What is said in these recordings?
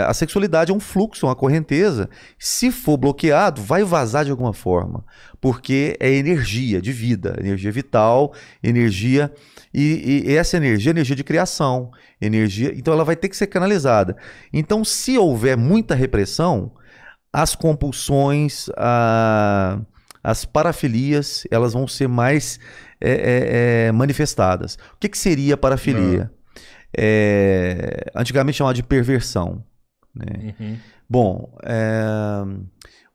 a sexualidade é um fluxo, uma correnteza. Se for bloqueado, vai vazar de alguma forma, porque é energia de vida, energia vital, energia e essa energia é energia de criação, energia. Então ela vai ter que ser canalizada. Então, se houver muita repressão, as compulsões, as parafilias, elas vão ser mais manifestadas. O que seria parafilia? Antigamente chamava de perversão, né? Bom,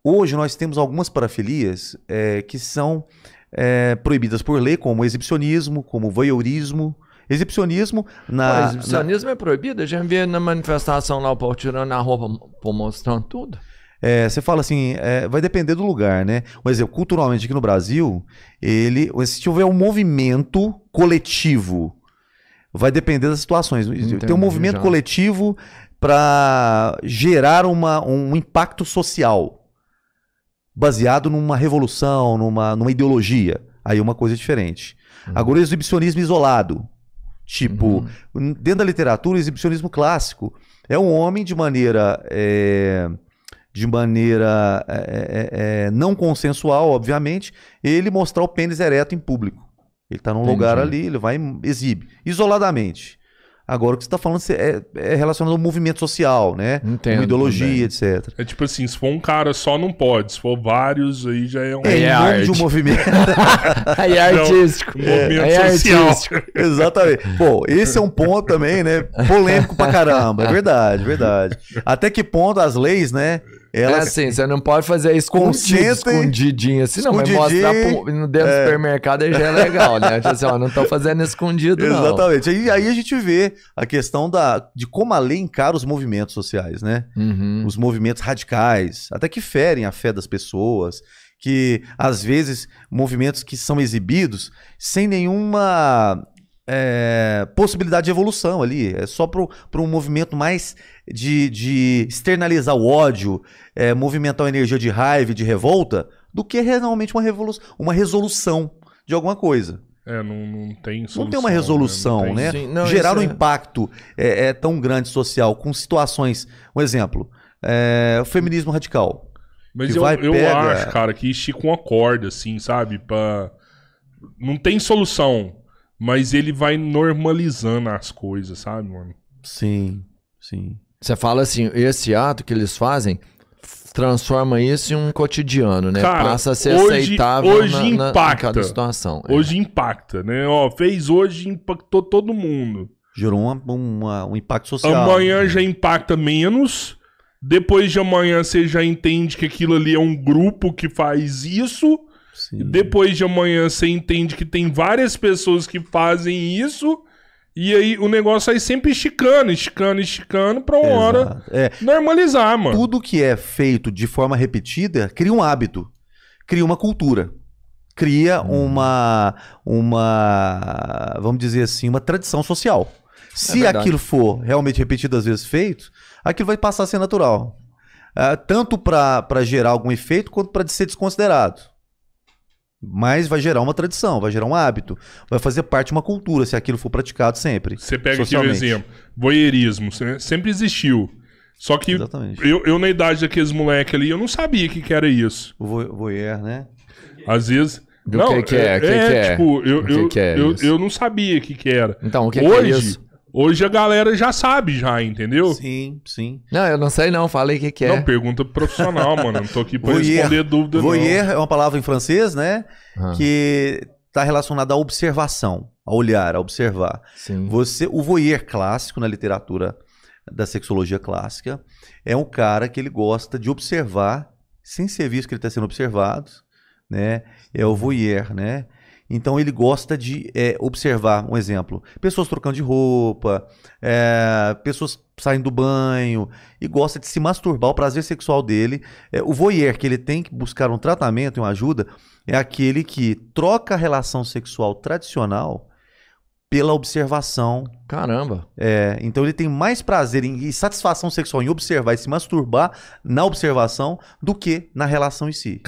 hoje nós temos algumas parafilias que são proibidas por lei, como exibicionismo, como voyeurismo. Exibicionismo exibicionismo é proibido? A gente vê na manifestação lá o povo tirando a roupa, mostrando tudo. Você fala assim, vai depender do lugar, né? Por exemplo, culturalmente aqui no Brasil, se houver um movimento coletivo, vai depender das situações. Entendi, tem um movimento coletivo para gerar um impacto social baseado numa revolução, numa ideologia. Aí é uma coisa diferente. Agora, o exibicionismo isolado. Tipo, dentro da literatura, o exibicionismo clássico é um homem de maneira não consensual, obviamente, ele mostrar o pênis ereto em público. Ele está num lugar ali, ele vai e exibe, isoladamente. Agora, o que você está falando é relacionado ao movimento social, né? Entendo, uma ideologia, também. etc. É tipo assim, se for um cara só não pode, se for vários, aí já é um... Em nome de um movimento. Aí é artístico. Movimento social. Artístico. Exatamente. Pô, esse é um ponto também, né? Polêmico pra caramba. É verdade, verdade. Até que ponto as leis, né? Elas assim, você não pode fazer escondidinho assim, não, mas mostrar dentro do supermercado aí já é legal, né? Assim, ó, não tô fazendo escondido, não. Exatamente. Aí a gente vê a questão de como a lei encara os movimentos sociais, né? Os movimentos radicais, até que ferem a fé das pessoas, que às vezes movimentos que são exibidos sem nenhuma possibilidade de evolução ali, é só para um movimento mais de externalizar o ódio, movimentar a energia de raiva e de revolta, do que realmente uma resolução de alguma coisa. Não tem solução. Não tem uma resolução, né? Sim, não, gerar um impacto tão grande social com situações, um exemplo, o feminismo radical. Mas eu acho, cara, que estica uma corda, assim, sabe? Não tem solução. Mas ele vai normalizando as coisas, sabe, mano? Sim, sim. Você fala assim, esse ato que eles fazem transforma isso em um cotidiano, né? Cara, passa a ser aceitável impacta. em cada situação. Hoje impacta, né? Fez hoje, impactou todo mundo. Gerou um impacto social. Amanhã já impacta menos. Depois de amanhã você já entende que aquilo ali é um grupo que faz isso. Sim. Depois de amanhã você entende que tem várias pessoas que fazem isso. E aí o negócio aí sempre esticando pra uma hora normalizar, mano. Tudo que é feito de forma repetida cria um hábito, cria uma cultura, cria vamos dizer assim, uma tradição social. Se aquilo for realmente repetidas vezes feito, aquilo vai passar a ser natural. Tanto para gerar algum efeito, quanto para ser desconsiderado. Mas vai gerar uma tradição, vai gerar um hábito, vai fazer parte de uma cultura, se aquilo for praticado sempre. Você pega aqui um exemplo, voyeurismo, sempre existiu. Só que eu na idade daqueles moleques ali, eu não sabia que era isso. O voyeur, né? Às vezes... Eu não sabia que era. Então, o que é isso? Hoje a galera já sabe, entendeu? Sim, sim. Não, eu não sei não, falei o que é. Não, pergunta profissional, mano. Não tô aqui pra responder dúvida, não. Voyeur é uma palavra em francês, né? Que tá relacionada à observação, a olhar, a observar. Sim. O voyeur clássico, na literatura da sexologia clássica, é um cara que ele gosta de observar, sem ser visto que ele está sendo observado, né? É o voyeur, né? Então ele gosta de observar, um exemplo, pessoas trocando de roupa, pessoas saindo do banho, e gosta de se masturbar, o prazer sexual dele. O voyeur, que ele tem que buscar um tratamento e uma ajuda, é aquele que troca a relação sexual tradicional pela observação. Caramba! Então ele tem mais prazer e satisfação sexual em observar e se masturbar na observação do que na relação em si.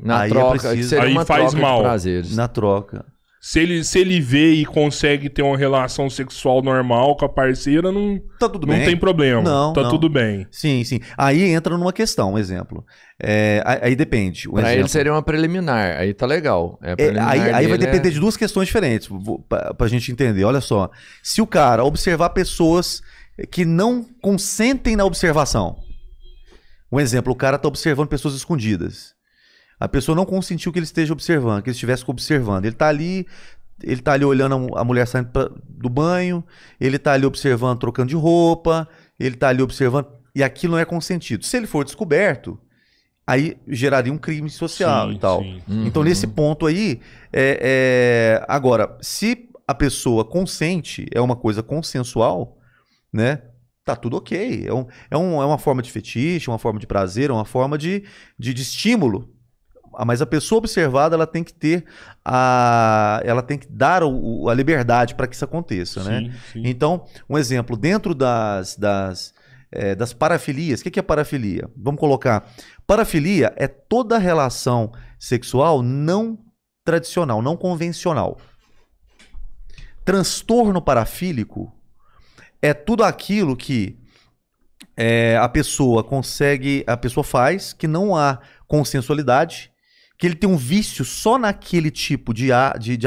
Na aí troca, aí seria uma faz troca mal. de prazeres. Na troca. Se ele vê e consegue ter uma relação sexual normal com a parceira, não, tá tudo não bem. tem problema. Não, tá não. tudo bem. Sim, sim. Aí entra numa questão, um exemplo. Aí depende. Pra ele seria uma preliminar, aí tá legal. Aí vai depender de duas questões diferentes, pra gente entender. Olha só, se o cara observar pessoas que não consentem na observação. Um exemplo, o cara tá observando pessoas escondidas. A pessoa não consentiu que ele esteja observando, que ele estivesse observando. Ele tá ali olhando a mulher saindo do banho, ele tá ali observando, trocando de roupa, ele tá ali observando, e aquilo não é consentido. Se ele for descoberto, aí geraria um crime social e tal. Sim. Então, nesse ponto aí, agora, se a pessoa consente, é uma coisa consensual, né? Tá tudo ok. É uma forma de fetiche, uma forma de prazer, uma forma de estímulo. Mas a pessoa observada, ela tem que ter ela tem que dar a liberdade para que isso aconteça, né? Sim. Então, um exemplo, dentro das parafilias, o que é parafilia? Vamos colocar, parafilia é toda relação sexual não tradicional, não convencional. Transtorno parafílico é tudo aquilo que a pessoa faz, que não há consensualidade, que ele tem um vício só naquele tipo de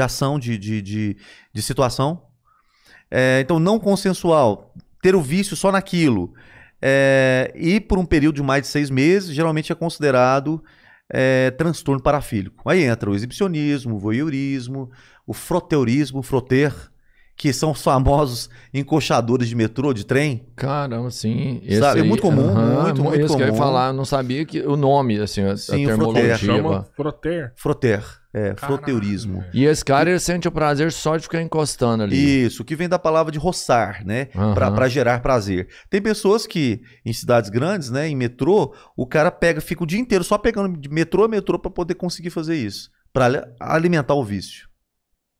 ação, de situação. Então, não consensual, ter o vício só naquilo. E por um período de mais de 6 meses, geralmente é considerado transtorno parafílico. Aí entra o exibicionismo, o voyeurismo, o froteurismo, frotter, que são os famosos encoxadores de metrô, de trem. Caramba, sim. Sabe? É muito comum, muito comum. Isso que eu ia falar, eu não sabia que o nome, assim, a terminologia. Chama frotter. Frotter, froteurismo. E esse cara, ele sente o prazer só de ficar encostando ali. Isso, que vem da palavra de roçar, né? Pra gerar prazer. Tem pessoas que, em cidades grandes, né, em metrô, o cara fica o dia inteiro só pegando de metrô a metrô pra poder conseguir fazer isso. Pra alimentar o vício.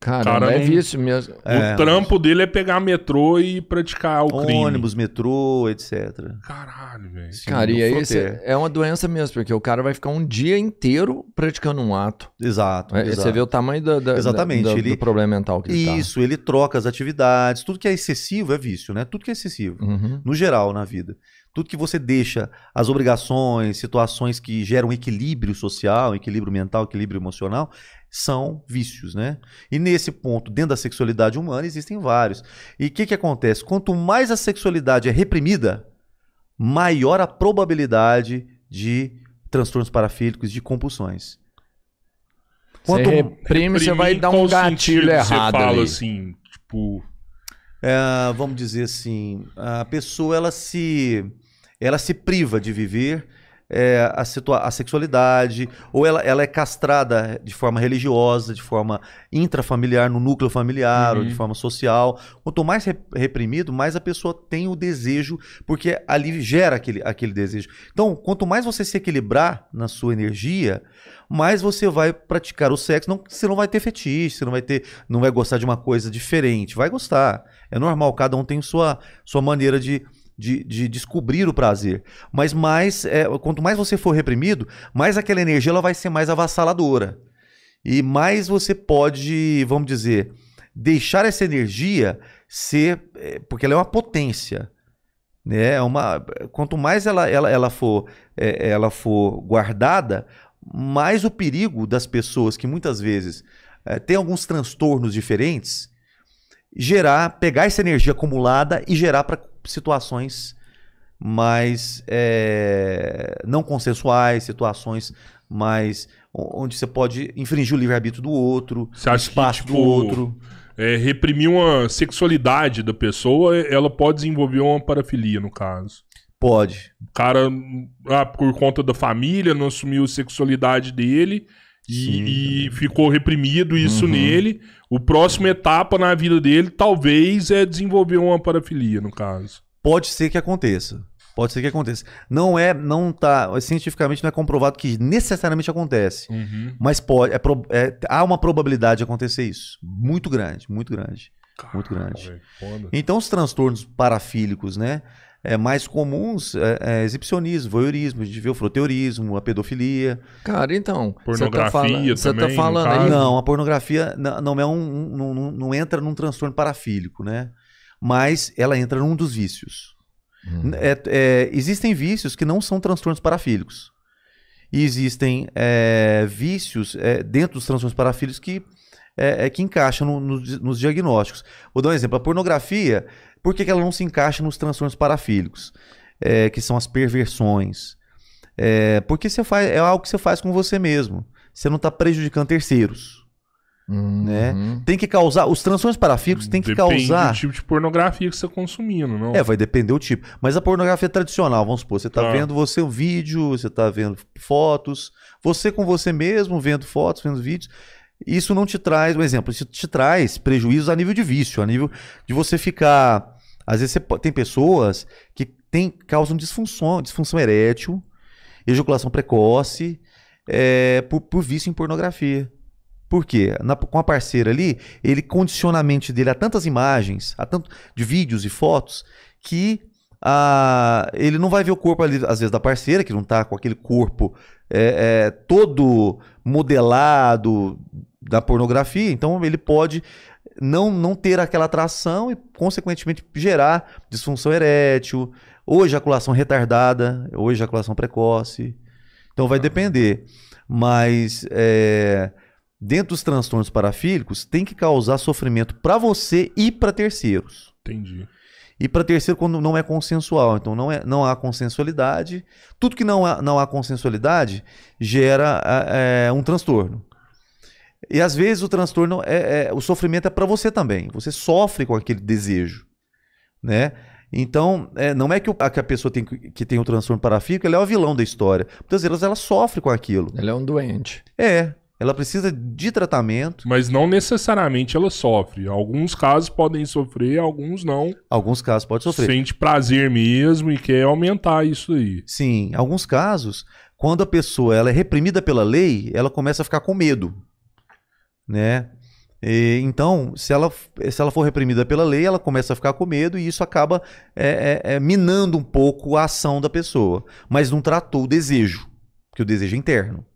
Cara, é vício mesmo. O trampo dele é pegar metrô e praticar o crime. Ônibus, metrô, etc. Caralho, velho. Cara, e aí é uma doença mesmo, porque o cara vai ficar um dia inteiro praticando um ato. Exato. Você vê o tamanho do problema mental que ele tá. Isso, ele troca as atividades. Tudo que é excessivo é vício, né? Tudo que é excessivo. No geral, na vida. Tudo que você deixa, as obrigações, situações que geram equilíbrio social, equilíbrio mental, equilíbrio emocional, são vícios, né? E nesse ponto, dentro da sexualidade humana, existem vários. E o que acontece? Quanto mais a sexualidade é reprimida, maior a probabilidade de transtornos parafílicos, de compulsões. Quanto você reprime, você vai dar um gatilho errado. Você fala assim, tipo... vamos dizer assim, a pessoa ela se priva de viver a sexualidade, ou ela é castrada de forma religiosa, de forma intrafamiliar, no núcleo familiar, ou de forma social. Quanto mais reprimido, mais a pessoa tem o desejo, porque ali gera aquele desejo. Então, quanto mais você se equilibrar na sua energia, mais você vai praticar o sexo. Você não vai ter fetiche, você não vai gostar de uma coisa diferente. Vai gostar. É normal, cada um tem sua maneira de descobrir o prazer. Mas quanto mais você for reprimido, mais aquela energia ela vai ser mais avassaladora. E mais você pode, vamos dizer, deixar essa energia ser... porque ela é uma potência. Né? Quanto mais ela for guardada, mais o perigo das pessoas que muitas vezes têm alguns transtornos diferentes, pegar essa energia acumulada e gerar para situações mais não consensuais, situações mais onde você pode infringir o livre-arbítrio do outro, o espaço do outro. Reprimir uma sexualidade da pessoa, ela pode desenvolver uma parafilia, no caso. Pode. O cara, por conta da família, não assumiu a sexualidade dele e ficou reprimido isso nele. O próximo etapa na vida dele, talvez, é desenvolver uma parafilia, no caso. Pode ser que aconteça. Pode ser que aconteça. Cientificamente não é comprovado que necessariamente acontece. Mas há uma probabilidade de acontecer isso. Muito grande, muito grande. Caramba, muito grande. Véio, foda. Então, os transtornos parafílicos, né? mais comuns exibicionismo, voyeurismo, a gente vê o froteurismo, a pedofilia. Cara, então, pornografia você também, tá falando aí? Não, a pornografia não entra num transtorno parafílico, né? Mas ela entra num dos vícios. Existem vícios que não são transtornos parafílicos. E existem vícios dentro dos transtornos parafílicos que encaixam nos diagnósticos. Vou dar um exemplo. A pornografia, por que ela não se encaixa nos transtornos parafílicos? Que são as perversões. Porque é algo que você faz com você mesmo. Você não está prejudicando terceiros. Né? Tem que causar. Os transtornos parafílicos tem que causar. Depende do tipo de pornografia que você está consumindo, não? Vai depender do tipo. Mas a pornografia tradicional, vamos supor, você está vendo um vídeo, você está vendo fotos, você com você mesmo, vendo fotos, vendo vídeos. Isso não te traz, um exemplo, isso te traz prejuízos a nível de vício, a nível de você ficar. Às vezes tem pessoas que causam disfunção erétil, ejaculação precoce, por vício em pornografia. Por quê? Com a parceira ali, ele condiciona a mente dele a tantas imagens, a tanto de vídeos e fotos, que ele não vai ver o corpo ali, às vezes, da parceira, que não está com aquele corpo todo modelado da pornografia. Então ele pode não ter aquela atração e, consequentemente, gerar disfunção erétil, ou ejaculação retardada, ou ejaculação precoce. Então vai depender. Mas dentro dos transtornos parafílicos, tem que causar sofrimento para você e para terceiros. Entendi. E para terceiro, quando não é consensual. Então não há consensualidade. Tudo que não há consensualidade gera um transtorno. E às vezes o transtorno, o sofrimento é para você também. Você sofre com aquele desejo, né? Então, não é que a pessoa que tem o transtorno parafílico, ela é o vilão da história. Muitas vezes ela sofre com aquilo. Ela é um doente. Ela precisa de tratamento. Mas não necessariamente ela sofre. Alguns casos podem sofrer, alguns não. Alguns casos podem sofrer. Sente prazer mesmo e quer aumentar isso aí. Sim, em alguns casos, quando a pessoa ela é reprimida pela lei, ela começa a ficar com medo, né? Então, se ela for reprimida pela lei, ela começa a ficar com medo e isso acaba minando um pouco a ação da pessoa. Mas não tratou o desejo, porque o desejo é interno.